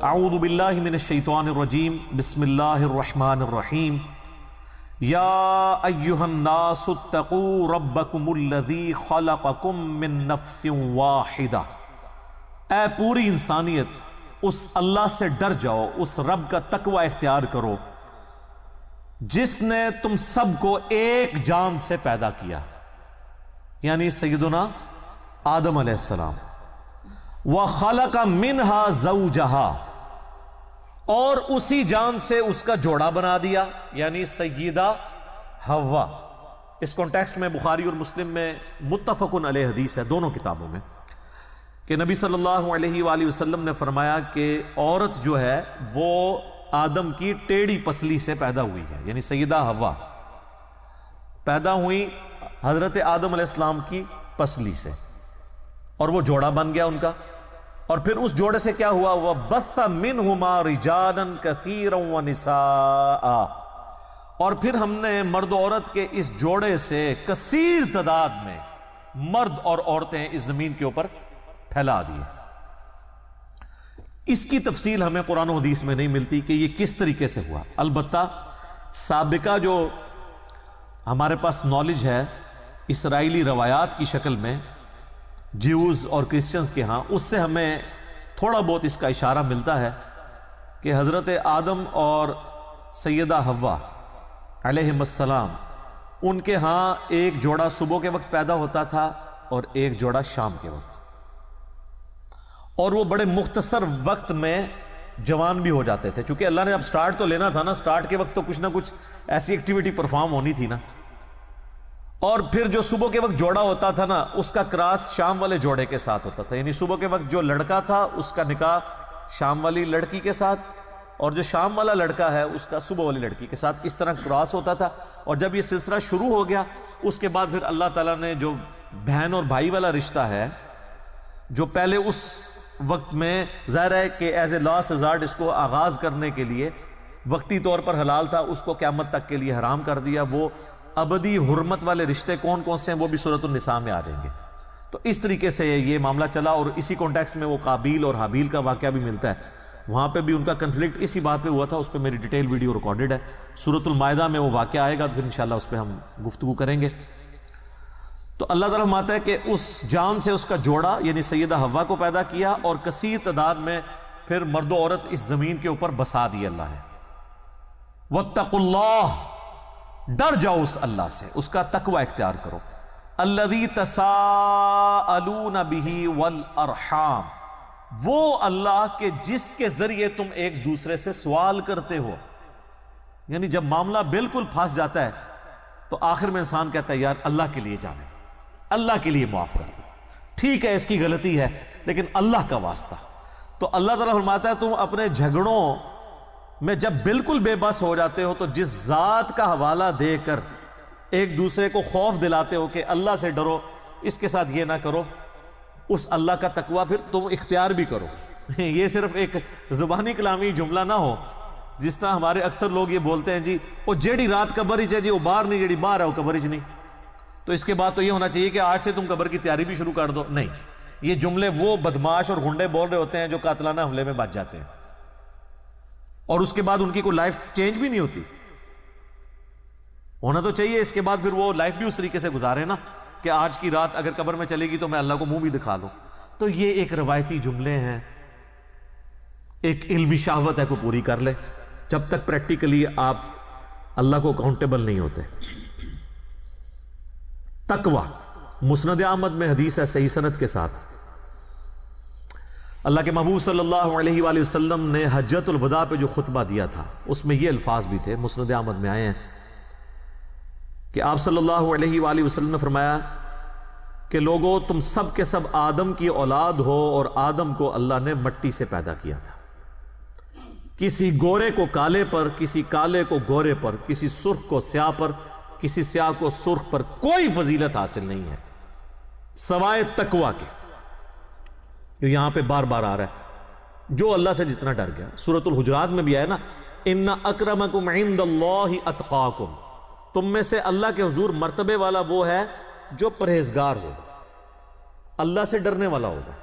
اعوذ باللہ من الشیطان الرجیم بسم اللہ الرحمن الرحیم یا ایہا الناس اتقوا ربکم الذی خلقکم من نفس واحدہ، اے پوری انسانیت اس اللہ سے ڈر جاؤ، اس رب کا تقوی اختیار کرو جس نے تم سب کو ایک جان سے پیدا کیا، یعنی سیدنا آدم علیہ السلام، وَخَلَقَ مِنْهَا زَوْجَهَا، اور اسی جان سے اس کا جوڑا بنا دیا، یعنی سیدہ حوا۔ اس کانٹیکسٹ میں بخاری اور مسلم میں متفقن علیہ حدیث ہے دونوں کتابوں میں کہ نبی صلی اللہ علیہ وآلہ وسلم نے فرمایا کہ عورت جو ہے وہ آدم کی ٹیڑھی پسلی سے پیدا ہوئی ہے، یعنی سیدہ حوا پیدا ہوئی حضرت آدم علیہ السلام کی پسلی سے، اور وہ جوڑا بن گیا ان کا، اور پھر اس جوڑے سے کیا ہوا؟ وَبَثَّ مِنْهُمَا رِجَالًا كَثِيرًا وَنِسَاءً، اور پھر ہم نے مرد و عورت کے اس جوڑے سے کثیر تعداد میں مرد اور عورتیں اس زمین کے اوپر پھیلا دیے۔ اس کی تفصیل ہمیں قرآن و حدیث میں نہیں ملتی کہ یہ کس طریقے سے ہوا، البتہ سابقہ جو ہمارے پاس نالج ہے اسرائیلی روایات کی شکل میں جیوز اور کرسچنز کے ہاں، اس سے ہمیں تھوڑا بہت اس کا اشارہ ملتا ہے کہ حضرت آدم اور سیدہ حوا علیہم السلام، ان کے ہاں ایک جوڑا صبح کے وقت پیدا ہوتا تھا اور ایک جوڑا شام کے وقت، اور وہ بڑے مختصر وقت میں جوان بھی ہو جاتے تھے، چونکہ اللہ نے اب سٹارٹ تو لینا تھا نا، سٹارٹ کے وقت تو کچھ نہ کچھ ایسی ایکٹیویٹی پرفارم ہونی تھی نا، اور پھر جو صبح کے وقت جوڑا ہوتا تھا نا اس کا کراس شام والے جوڑے کے ساتھ ہوتا تھا، یعنی صبح کے وقت جو لڑکا تھا اس کا نکاح شام والی لڑکی کے ساتھ، اور جو شام والا لڑکا ہے اس کا صبح والی لڑکی کے ساتھ، اس طرح کراس ہوتا تھا۔ اور جب یہ سلسلہ شروع ہو گیا اس کے بعد پھر اللہ تعالیٰ نے جو بہن اور بھائی والا رشتہ ہے، جو پہلے اس وقت میں ظاہر ہے کہ ایز اے لاسٹ ریزارٹ اس کو آغاز کرنے کے لیے وقتی طور پر حلال تھا، اس کو قیامت تک کے لیے حرام کر دیا۔ وہ ابدی حرمت والے رشتے کون کون سے ہیں وہ بھی سورۃ النساء میں آ جائیں گے۔ تو اس طریقے سے یہ معاملہ چلا، اور اسی کانٹیکسٹ میں وہ قابیل اور حابیل کا واقعہ بھی ملتا ہے، وہاں پہ بھی ان کا کنفلکٹ اسی بات پہ ہوا تھا، اس پہ میری ڈیٹیل ویڈیو ریکارڈڈ ہے، سورۃ المائدہ میں وہ واقعہ آئے گا، پھر انشاءاللہ اس پہ ہم گفتگو کریں گے۔ تو اللہ تعالیٰ فرماتا ہے کہ اس جان سے اس کا جوڑا یعنی سیدہ حوا کو پیدا کیا، اور کثیر تعداد میں پھر مرد و عورت اس زمین کے اوپر بسا دی اللہ نے۔ وَاتَّقُوا اللَّهَ، ڈر جاؤ اس اللہ سے، اس کا تقوی اختیار کرو۔ الَّذِي تَسَاءَلُونَ بِهِ وَالْأَرْحَامَ، وہ اللہ کے جس کے ذریعے تم ایک دوسرے سے سوال کرتے ہو، یعنی جب معاملہ بالکل پھنس جاتا ہے تو آخر میں انسان کہتا ہے یار اللہ کے لیے جانے دو، اللہ کے لیے معاف کر دو، ٹھیک ہے اس کی غلطی ہے لیکن اللہ کا واسطہ۔ تو اللہ تعالیٰ فرماتا ہے تم اپنے جھگڑوں میں جب بالکل بے بس ہو جاتے ہو تو جس ذات کا حوالہ دے کر ایک دوسرے کو خوف دلاتے ہو کہ اللہ سے ڈرو، اس کے ساتھ یہ نہ کرو، اس اللہ کا تقوی پھر تم اختیار بھی کرو۔ یہ صرف ایک زبانی کلامی جملہ نہ ہو، جس طرح ہمارے اکثر لوگ یہ بولتے ہیں جی وہ جیڑی رات قبر ہی جی وہ باہر نہیں، جیڑی باہر ہے وہ قبر ہی نہیں، تو اس کے بعد تو یہ ہونا چاہیے کہ آج سے تم قبر کی تیاری بھی شروع کر دو۔ نہیں، یہ جملے وہ بدماش اور غنڈے بول رہے ہوتے ہیں جو قاتلانہ حملے میں بچ جاتے ہیں، اور اس کے بعد ان کی کوئی لائف چینج بھی نہیں ہوتی۔ ہونا تو چاہیے اس کے بعد پھر وہ لائف بھی اس طریقے سے گزارے نا کہ آج کی رات اگر قبر میں چلے گی تو میں اللہ کو منہ بھی دکھا لوں۔ تو یہ ایک روایتی جملے ہیں، ایک علمی شہوت ہے کو پوری کر لے، جب تک پریکٹیکلی آپ اللہ کو اکاؤنٹیبل نہیں ہوتے۔ تقوی مسند احمد میں حدیث ہے صحیح سند کے ساتھ، اللہ کے محبوب صلی اللہ علیہ وآلہ وسلم نے حجۃ الوداع پہ جو خطبہ دیا تھا اس میں یہ الفاظ بھی تھے، مسند احمد میں آئے ہیں کہ آپ صلی اللہ علیہ وآلہ وسلم نے فرمایا کہ لوگو تم سب کے سب آدم کی اولاد ہو، اور آدم کو اللہ نے مٹی سے پیدا کیا تھا، کسی گورے کو کالے پر، کسی کالے کو گورے پر، کسی سرخ کو سیاہ پر، کسی سیاہ کو سرخ پر کوئی فضیلت حاصل نہیں ہے سوائے تقوی کے۔ یہاں پہ بار بار آ رہا ہے جو اللہ سے جتنا ڈر گیا۔ سورۃ الحجرات میں بھی آیا نا، ان اکرمکم عند اللہ اتقاکم، تم میں سے اللہ کے حضور مرتبے والا وہ ہے جو پرہیزگار ہوگا، اللہ سے ڈرنے والا ہوگا۔